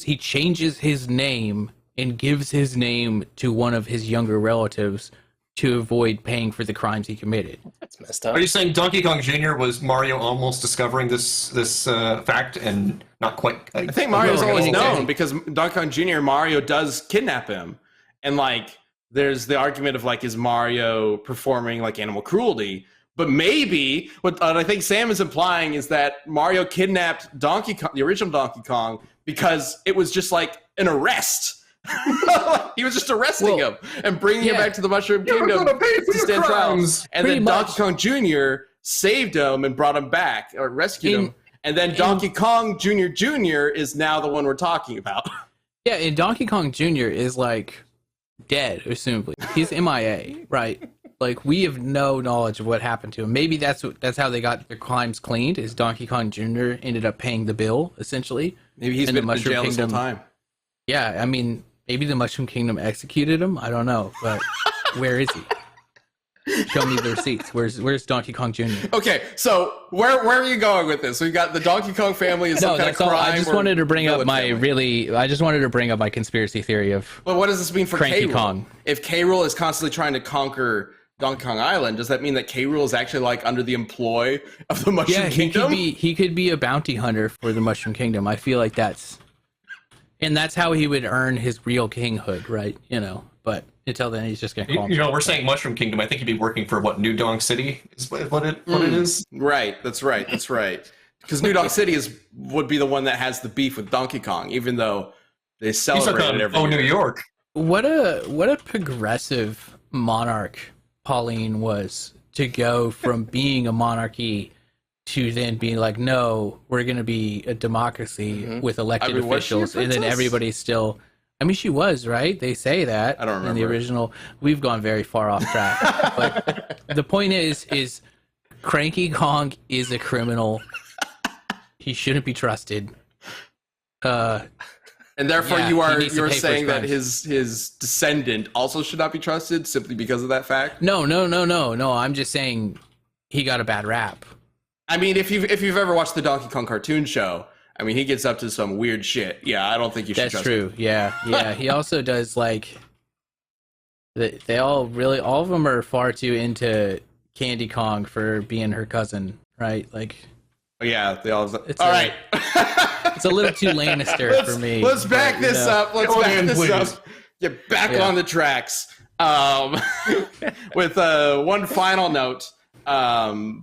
he changes his name and gives his name to one of his younger relatives to avoid paying for the crimes he committed. That's messed up. Are you saying Donkey Kong Jr. was Mario almost discovering this fact and not quite? I think Mario's always known because Donkey Kong Jr. Mario does kidnap him, and like there's the argument of like, is Mario performing like animal cruelty? But maybe what I think Sam is implying is that Mario kidnapped Donkey Kong, the original Donkey Kong, because it was just like an arrest. He was just arresting him and bringing him back to the Mushroom Kingdom to stand trial. And then Donkey Kong Jr. saved him and brought him back, or rescued him. And then Donkey Kong Jr. is now the one we're talking about. Yeah, and Donkey Kong Jr. is like dead, assumably. He's MIA, right? Like, we have no knowledge of what happened to him. Maybe that's how they got their crimes cleaned, is Donkey Kong Jr. ended up paying the bill, essentially. Maybe he's been in jail this whole time. Yeah, I mean, maybe the Mushroom Kingdom executed him. I don't know, but where is he? Show me the receipts. Where's Donkey Kong Jr.? Okay, so where are you going with this? We've got the Donkey Kong family is some kind of crime. I just wanted to bring up my conspiracy theory of. But what does this mean for Cranky K. Kong? If K. Rool is constantly trying to conquer Donkey Kong Island, does that mean that K. Rool is actually like under the employ of the Mushroom Kingdom? He could be a bounty hunter for the Mushroom Kingdom. I feel like that's how he would earn his real kinghood, right? But until then, he's just gonna call him. We're saying Mushroom Kingdom. I think he'd be working for what, New Donk City is what it is. Right. That's right. Because New Donk City would be the one that has the beef with Donkey Kong, even though they celebrate it every year. New York. What a progressive monarch Pauline was, to go from being a monarchy to then being like, no, we're going to be a democracy with elected officials, and then everybody's still. I mean, she was, right? They say that. I don't remember. In the original, we've gone very far off track. But the point is Cranky Kong is a criminal. He shouldn't be trusted. And therefore, you're saying that his descendant also should not be trusted simply because of that fact? No. I'm just saying he got a bad rap. I mean, if you've ever watched the Donkey Kong cartoon show, I mean, he gets up to some weird shit. Yeah, I don't think you should trust him. That's true. Yeah. He also does, like, all of them are far too into Candy Kong for being her cousin, right? Like, oh, yeah, they all. Right. It's a little too Lannister for me. Let's back this up. Let's back this up. Get back on the tracks. With one final note.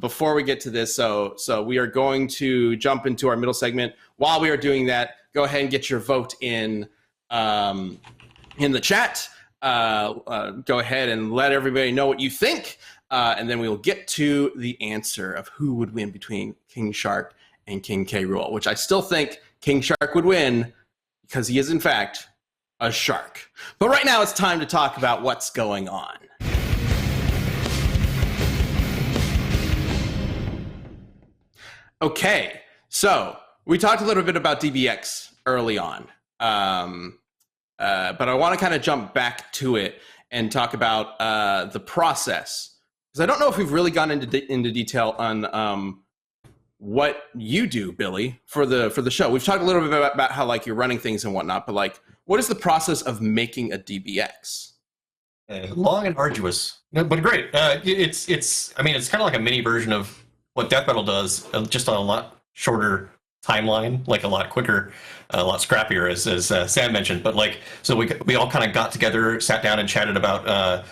Before we get to this, so we are going to jump into our middle segment. While we are doing that, go ahead and get your vote in the chat. Go ahead and let everybody know what you think, and then we will get to the answer of who would win between King Shark and King K. Rool, which I still think King Shark would win because he is in fact a shark. But right now it's time to talk about what's going on. Okay, so we talked a little bit about DBX early on, but I want to kind of jump back to it and talk about the process, because I don't know if we've really gone into detail on what you do, Billy, for the show. We've talked a little bit about how like you're running things and whatnot, but like, what is the process of making a DBX? Long and arduous, but great. It's kind of like a mini version of what Death Battle does, just on a lot shorter timeline, like a lot quicker, a lot scrappier, as Sam mentioned. But like, so we all kind of got together, sat down, and chatted about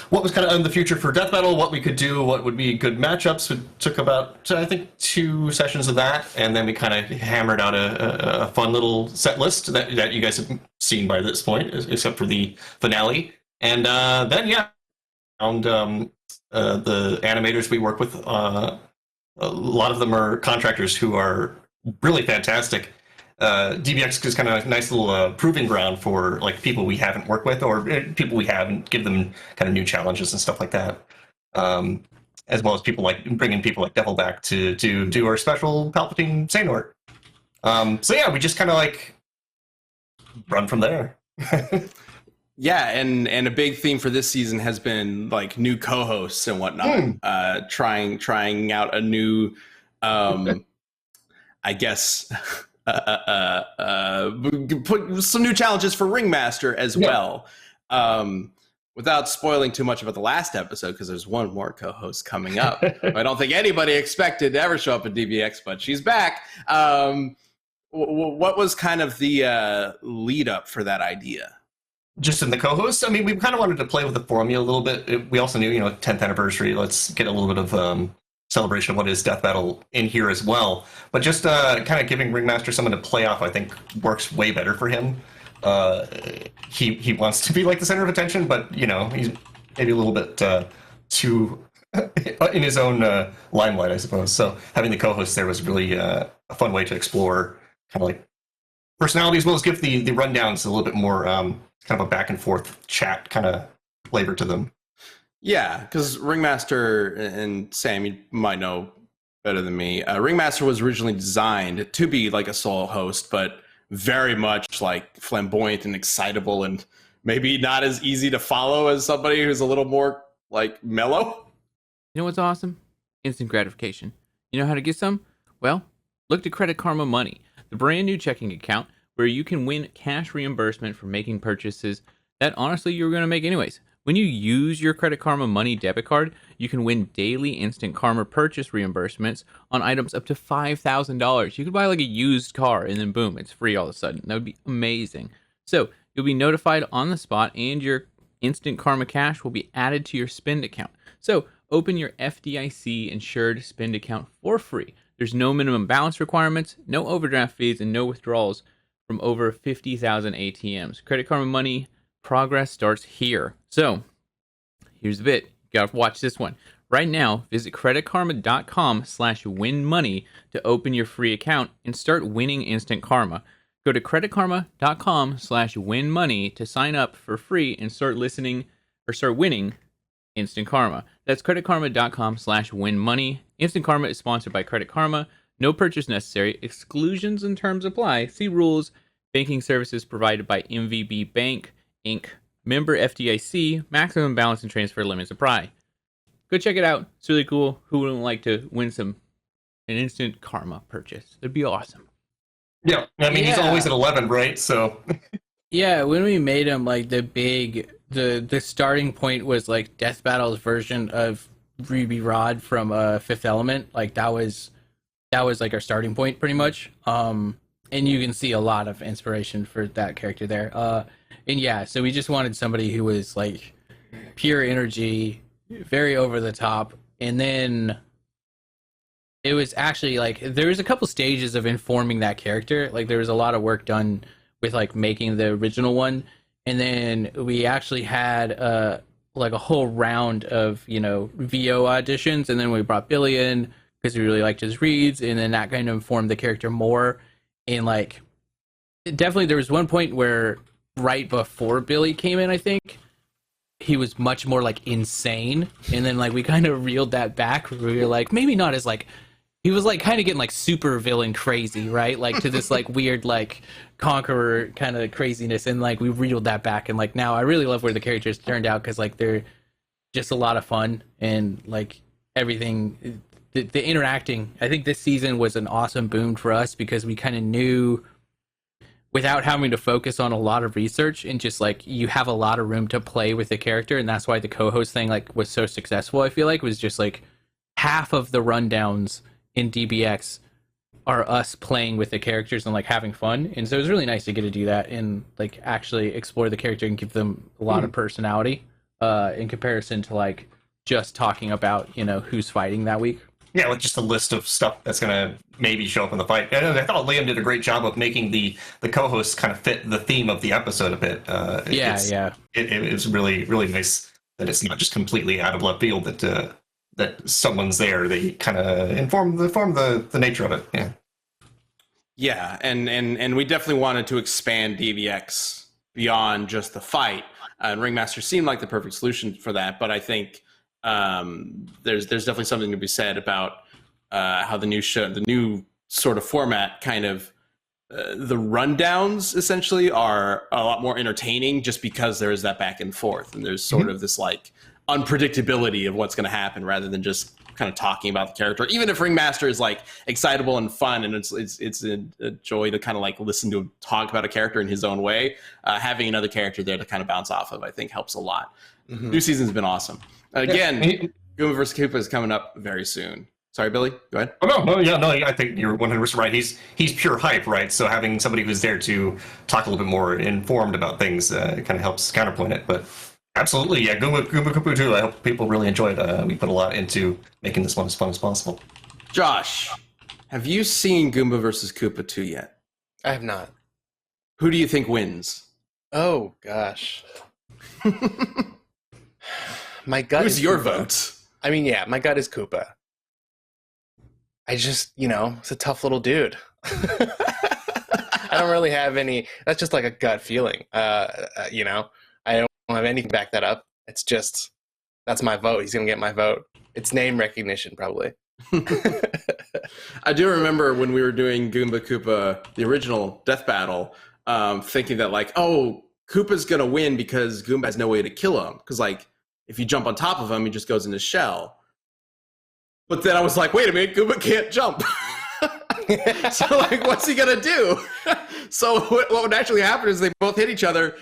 what was kind of in the future for Death Battle, what we could do, what would be good matchups. It took about, I think, 2 sessions of that, and then we kind of hammered out a fun little set list that you guys have seen by this point, except for the finale. And then, yeah, found the animators we work with. A lot of them are contractors who are really fantastic. DBX is kind of a nice little proving ground for like people we haven't worked with or people we haven't, give them kind of new challenges and stuff like that. As well as people like bringing people like Devil back to do our special Palpatine Xehanort. So yeah, we just kind of like run from there. Yeah, and a big theme for this season has been like new co-hosts and whatnot. Trying out a new, I guess, put some new challenges for Ringmaster as well. Without spoiling too much about the last episode, because there's one more co-host coming up. I don't think anybody expected to ever show up at DBX, but she's back. What was kind of the lead up for that idea? Just in the co-host, I mean, we kind of wanted to play with the formula a little bit. We also knew, 10th anniversary, let's get a little bit of celebration of what is Death Battle in here as well. But just kind of giving Ringmaster someone to play off, I think, works way better for him. He wants to be like the center of attention, but, he's maybe a little bit too in his own limelight, I suppose. So having the co-host there was really a fun way to explore kind of like personality, as well as give the rundowns a little bit more kind of a back and forth chat kind of flavor to them. Yeah, because Ringmaster, and Sam, you might know better than me, Ringmaster was originally designed to be like a solo host, but very much like flamboyant and excitable and maybe not as easy to follow as somebody who's a little more like mellow. You know what's awesome? Instant gratification. You know how to get some? Well, look to Credit Karma Money, the brand new checking account where you can win cash reimbursement for making purchases that honestly you were going to make anyways. When you use your Credit Karma Money debit card, you can win daily instant Karma purchase reimbursements on items up to $5,000. You could buy like a used car and then boom, it's free all of a sudden. That would be amazing. So you'll be notified on the spot and your instant Karma cash will be added to your spend account. So open your FDIC insured spend account for free. There's no minimum balance requirements, no overdraft fees, and no withdrawals from over 50,000 ATMs. Credit Karma Money progress starts here. So here's the bit. You gotta watch this one. Right now, visit creditkarma.com/winmoney to open your free account and start winning instant karma. Go to creditkarma.com/winmoney to sign up for free and start winning instant karma. That's creditkarma.com/winmoney. Instant karma is sponsored by Credit Karma. No purchase necessary. Exclusions and terms apply. See rules. Banking services provided by MVB Bank, Inc. Member FDIC. Maximum balance and transfer limits apply. Go check it out. It's really cool. Who wouldn't like to win an instant karma purchase? That'd be awesome. Yeah, I mean, he's always at 11, right? So yeah, when we made him like the starting point was like Death Battle's version of Ruby Rod from Fifth Element. Like that was like our starting point pretty much. And you can see a lot of inspiration for that character there. And yeah, so we just wanted somebody who was like pure energy, very over the top. And then it was actually like there was a couple stages of informing that character. Like there was a lot of work done with like making the original one. And then we actually had like a whole round of, VO auditions. And then we brought Billy in because we really liked his reads. And then that kind of informed the character more. And like, definitely there was one point where right before Billy came in, I think, he was much more like insane. And then like we kind of reeled that back. We were like, maybe not as like, he was like kind of getting like super villain crazy, right? Like to this like weird like conqueror kind of craziness. And like we reeled that back. And like now I really love where the characters turned out because like they're just a lot of fun and like everything. The interacting, I think this season was an awesome boom for us because we kind of knew without having to focus on a lot of research and just like you have a lot of room to play with the character. And that's why the co-host thing like was so successful. I feel like was just like half of the rundowns in DBX are us playing with the characters and like having fun, and so it was really nice to get to do that and like actually explore the character and give them a lot of personality in comparison to like just talking about who's fighting that week. Yeah, with just a list of stuff that's going to maybe show up in the fight. And I thought Liam did a great job of making the co-hosts kind of fit the theme of the episode a bit. It was really, really nice that it's not just completely out of left field that someone's there. They kind of inform the nature of it. Yeah. Yeah, and we definitely wanted to expand DVX beyond just the fight. And Ringmaster seemed like the perfect solution for that, but I think there's definitely something to be said about how the new sort of format kind of the rundowns essentially are a lot more entertaining just because there is that back and forth and there's sort of this like unpredictability of what's going to happen rather than just kind of talking about the character. Even if Ringmaster is like excitable and fun and it's a joy to kind of like listen to him talk about a character in his own way, having another character there to kind of bounce off of I think helps a lot. New season's been awesome. Again, Goomba vs. Koopa is coming up very soon. Sorry, Billy, go ahead. Oh, no, I think you're 100% right. He's pure hype, right? So having somebody who's there to talk a little bit more informed about things kind of helps counterpoint it. But absolutely, yeah, Goomba Koopa 2, I hope people really enjoy it. We put a lot into making this one as fun as possible. Josh, have you seen Goomba vs. Koopa 2 yet? I have not. Who do you think wins? Oh, gosh. My gut Who's is your Koopa. vote? I mean, yeah, my gut is Koopa. I just, it's a tough little dude. I don't really have any. That's just like a gut feeling. I don't have anything to back that up. It's just that's my vote. He's gonna get my vote. It's name recognition, probably. I do remember when we were doing Goomba Koopa, the original Death Battle, thinking that like, oh, Koopa's gonna win because Goomba has no way to kill him. Because like, if you jump on top of him, he just goes in his shell. But then I was like, wait a minute, Goomba can't jump. So like, what's he gonna do? So what would actually happen is they both hit each other.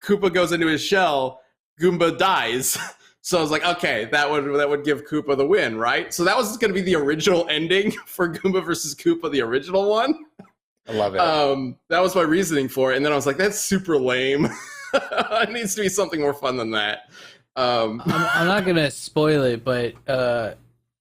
Koopa goes into his shell. Goomba dies. So I was like, okay, that would give Koopa the win, right? So that was going to be the original ending for Goomba versus Koopa, the original one. I love it. That was my reasoning for it, and then I was like, that's super lame. It needs to be something more fun than that. I'm not gonna spoil it, but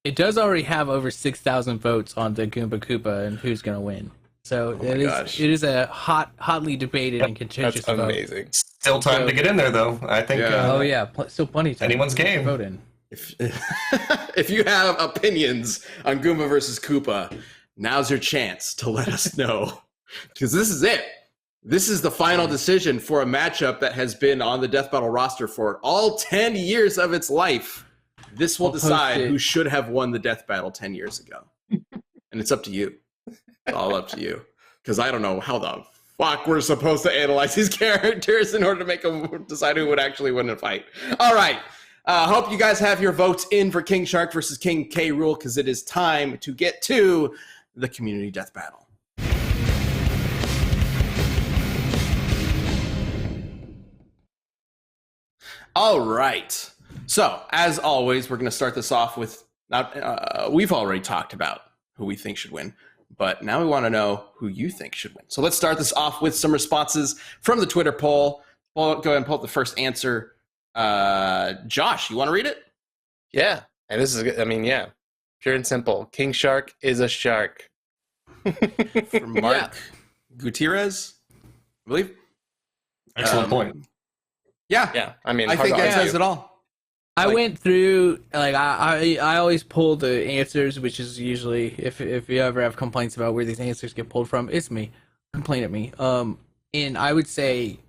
it does already have over 6,000 votes on the Goomba Koopa and who's gonna win. So it is a hotly debated and contentious That's vote. amazing. Still time to get in there, though. I think. Yeah. Still plenty of time. Anyone's game. Vote in. If you have opinions on Goomba versus Koopa, now's your chance to let us know. Because this is it. This is the final decision for a matchup that has been on the Death Battle roster for all 10 years of its life. This will decide who should have won the Death Battle 10 years ago. And it's up to you. It's all up to you. Because I don't know how the fuck we're supposed to analyze these characters in order to make them decide who would actually win a fight. All right. Hope you guys have your votes in for King Shark versus King K. Rool, because it is time to get to the community death battle. All right. So, as always, we're going to start this off with, we've already talked about who we think should win, but now we want to know who you think should win. So let's start this off with some responses from the Twitter poll. Go ahead and pull up the first answer. Josh, you want to read it? Yeah. And this is, yeah, pure and simple. King Shark is a shark. From Mark Gutierrez, I believe. Excellent point. Yeah. Yeah. I mean, I think that says it all. I went through, like, I always pull the answers, which is usually, if you ever have complaints about where these answers get pulled from, it's me. Complain at me. And I would say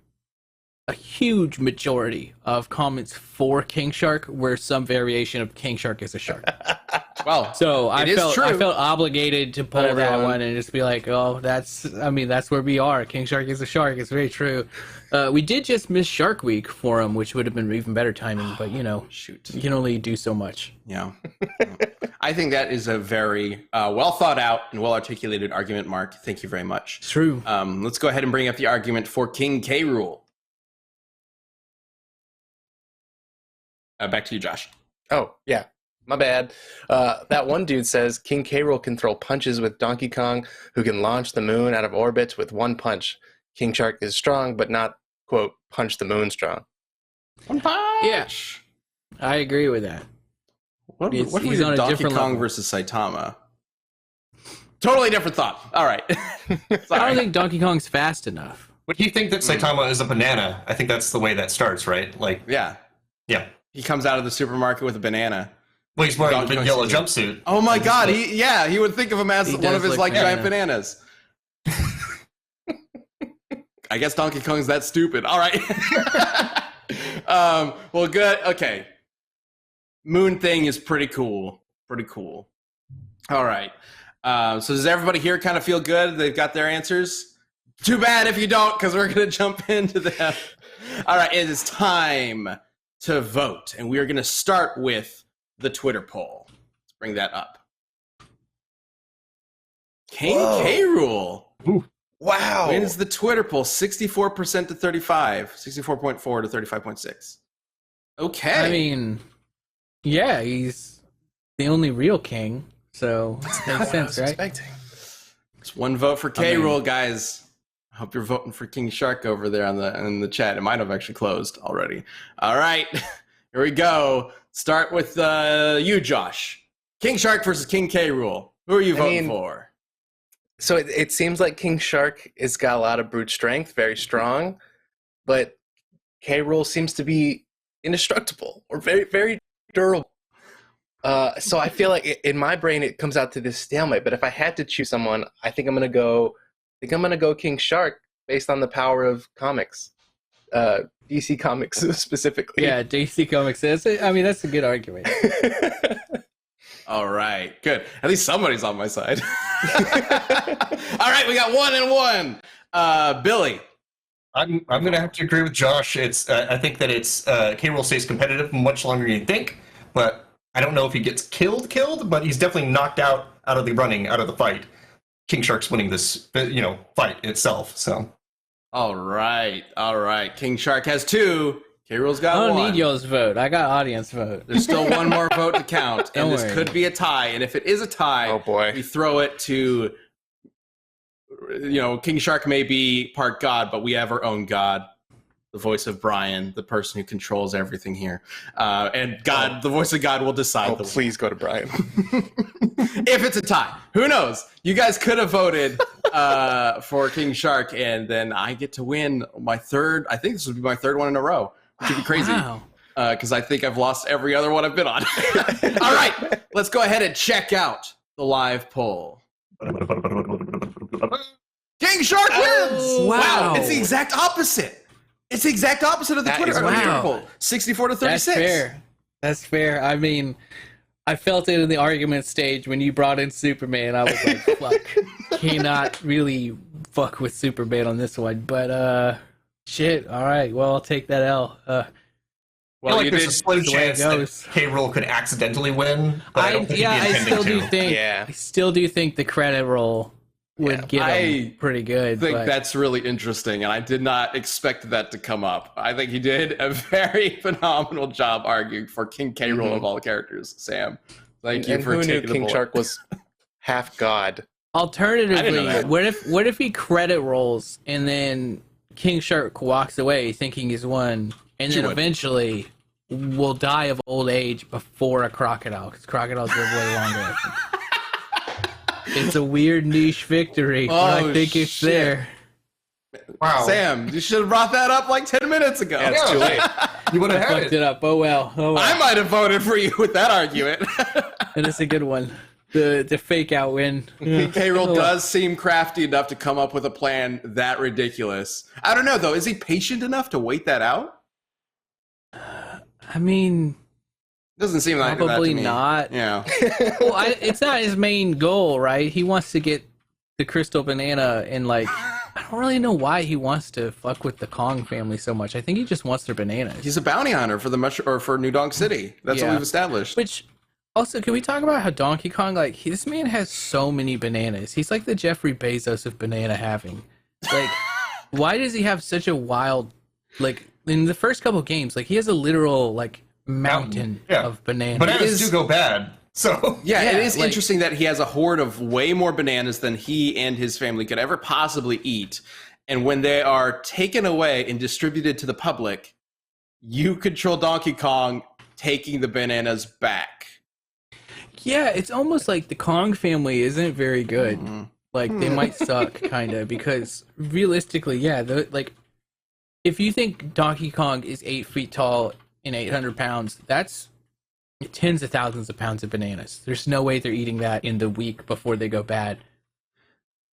a huge majority of comments for King Shark were some variation of King Shark is a shark. Well, so I felt obligated to pull that everyone. one and just be like, oh, that's where we are. King Shark is a shark. It's very true. We did just miss Shark Week for him, which would have been even better timing, but shoot, you can only do so much. Yeah. I think that is a very well thought out and well articulated argument, Mark. Thank you very much. True. Let's go ahead and bring up the argument for King K. Rool. Back to you, Josh. Oh, yeah. My bad. That one dude says King K. Rool can throw punches with Donkey Kong, who can launch the moon out of orbit with one punch. King Shark is strong, but not, quote, punch the moon strong. One punch. Yeah, I agree with that. What if we he's did on a Donkey different Kong level. versus Saitama? Totally different thought. All right. I Sorry. don't think Donkey Kong's fast enough. But you think that Saitama is a banana? I think that's the way that starts, right? Like, Yeah. yeah. He comes out of the supermarket with a banana. Well, he's wearing a Donkey big Kong yellow season. jumpsuit. Oh my god, he would think of him as He one of does his look giant banana. bananas. I guess Donkey Kong's that stupid. All right. Well, good. Okay. Moon thing is pretty cool. Pretty cool. All right. So does everybody here kind of feel good? They've got their answers? Too bad if you don't, because we're going to jump into them. All right. It is time to vote. And we are going to start with the Twitter poll. Let's bring that up. King K. Rool Wow. wins the Twitter poll 64% to 35, 64.4 to 35.6. Okay. I mean, yeah, he's the only real king, so it makes sense, right? Expecting. it's one vote for K. I mean- Rool, guys. I hope you're voting for King Shark over there in the chat. It might have actually closed already. All right. Here we go. Start with you, Josh. King Shark versus King K. Rool. Who are you voting for? So it seems like King Shark has got a lot of brute strength, very strong, but K. Rool seems to be indestructible or very, very durable. So I feel like in my brain it comes out to this stalemate. But if I had to choose someone, I think I'm gonna go King Shark based on the power of comics, DC Comics specifically. Yeah, DC Comics. That's a good argument. All right, good. At least somebody's on my side. All right, we got 1 and 1. Billy. I'm going to have to agree with Josh. It's I think that it's K. Rool stays competitive much longer than you think, but I don't know if he gets killed, but he's definitely knocked out of the running, out of the fight. King Shark's winning this, fight itself. So, All right. King Shark has 2. K. Rool's got I don't 1. need y'all's vote. I got audience vote. There's still one more vote to count, and Don't this worry. could be a tie. And if it is a tie, Oh boy. we throw it to, King Shark may be part god, but we have our own god, the voice of Brian, the person who controls everything here. And God, the voice of God will decide. Oh, the please go to Brian. if it's a tie. Who knows? You guys could have voted for King Shark, and then I get to win my third. I think this would be my third one in a row, which would be crazy. Wow. Because I think I've lost every other one I've been on. All right, let's go ahead and check out the live poll. King Shark wins! wow. It's the exact opposite. It's the exact opposite of the That Twitter is wow. poll. 64 to 36. That's fair. That's fair. I mean, I felt it in the argument stage when you brought in Superman. I was like, fuck. Cannot really fuck with Superman on this one. But, shit. All right. Well, I'll take that L. Well, like you there's did. a slim the way it chance that goes. K. Rool could accidentally win. But I don't think he'd be I intending still do to. think. Yeah. I still do think the credit roll would get him I pretty good. I think but that's really interesting, and I did not expect that to come up. I think he did a very phenomenal job arguing for King K. Rool of all characters. Sam, thank you And for who knew taking the King board. Shark was half god? I Alternatively, didn't know that. what if he credit rolls and then King Shark walks away thinking he's won, and She then would. eventually will die of old age before a crocodile, because crocodiles live way longer. It's a weird niche victory, but Oh, I think it's shit. there. Wow. Sam, you should have brought that up like 10 minutes ago. Yeah, it's too late. You would have had Fucked it. it up. Oh well. Oh well. I might have voted for you with that argument. And it's a good one. The fake out win. King K. Rool Oh, well. does seem crafty enough to come up with a plan that ridiculous. I don't know, though. Is he patient enough to wait that out? I mean, Doesn't seem like that to probably me. not. Yeah. Well, it's not his main goal, right? He wants to get the crystal banana, and like, I don't really know why he wants to fuck with the Kong family so much. I think he just wants their bananas. He's a bounty hunter for for New Donk City. That's what Yeah. we've established. Which, also, can we talk about how Donkey Kong, like, this man has so many bananas. He's like the Jeffrey Bezos of banana having. Like, why does he have such a wild, like, in the first couple games, like, he has a literal, like, mountain Yeah. of bananas. Bananas do go bad. So Yeah, it is like- interesting that he has a hoard of way more bananas than he and his family could ever possibly eat. And when they are taken away and distributed to the public, you control Donkey Kong taking the bananas back. Yeah, it's almost like the Kong family isn't very good. Like they might suck, kind of, because realistically, yeah, like if you think Donkey Kong is 8 feet tall and 800 pounds, that's tens of thousands of pounds of bananas. There's no way they're eating that in the week before they go bad.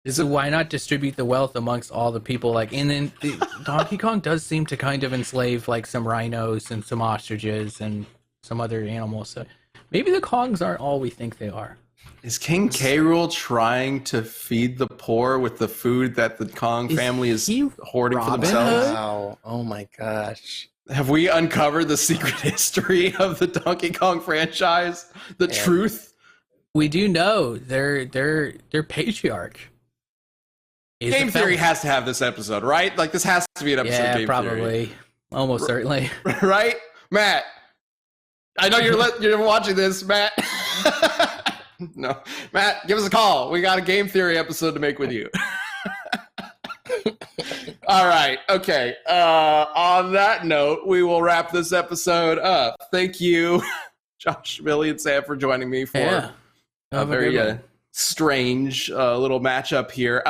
So why not distribute the wealth amongst all the people? Like, and then Donkey Kong does seem to kind of enslave like some rhinos and some ostriches and some other animals. So maybe the Kongs aren't all we think they are. Is King K. Rool trying to feed the poor with the food that the Kong family is hoarding for Robin themselves? Hood? Wow. Oh my gosh. Have we uncovered the secret history of the Donkey Kong franchise? The truth? We do know their patriarch. is Game a Theory felon. has to have this episode, right? Like, this has to be an episode of Yeah, Game probably. Almost certainly. Theory. Right? Matt, I know you're watching this, Matt. No. Matt, give us a call. We got a Game Theory episode to make with you. All right. Okay. On that note, we will wrap this episode up. Thank you, Josh, Billy, and Sam, for joining me for Yeah. a Have a very good one. strange little matchup here.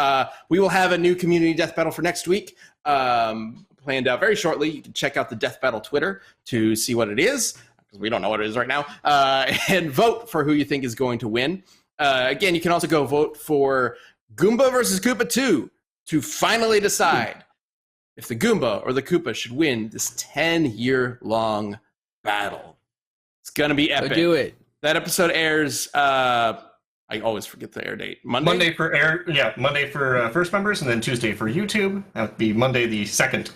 We will have a new community death battle for next week. Planned out very shortly. You can check out the Death Battle Twitter to see what it is, because we don't know what it is right now, and vote for who you think is going to win. Again, you can also go vote for Goomba versus Koopa 2 to finally decide if the Goomba or the Koopa should win this 10-year-long battle. It's going to be So epic. do it. That episode airs, I always forget the air date. Monday for first members, and then Tuesday for YouTube. That would be Monday the 2nd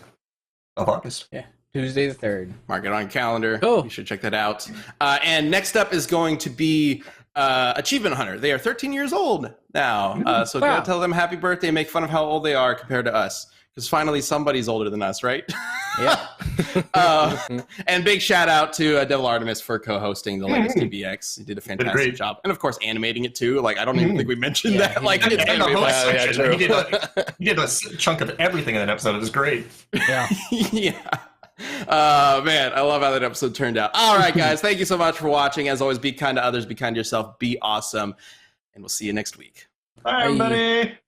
of August. Yeah. Tuesday the 3rd. Mark it on your calendar. Cool. You should check that out. And next up is going to be Achievement Hunter. They are 13 years old now. So Wow. go tell them happy birthday and make fun of how old they are compared to us. Because finally somebody's older than us, right? Yeah. And big shout out to Devil Artemis for co-hosting the latest DBX. He did a fantastic great. job. And of course, animating it too. Like, I don't even think we mentioned Yeah, that. he Like, did. it's And the animated. host yeah, section, true. he did a chunk of everything in that episode. It was great. Yeah. Yeah. Man, I love how that episode turned out. All right, guys. Thank you so much for watching. As always, be kind to others, be kind to yourself, be awesome. And we'll see you next week. Bye, everybody.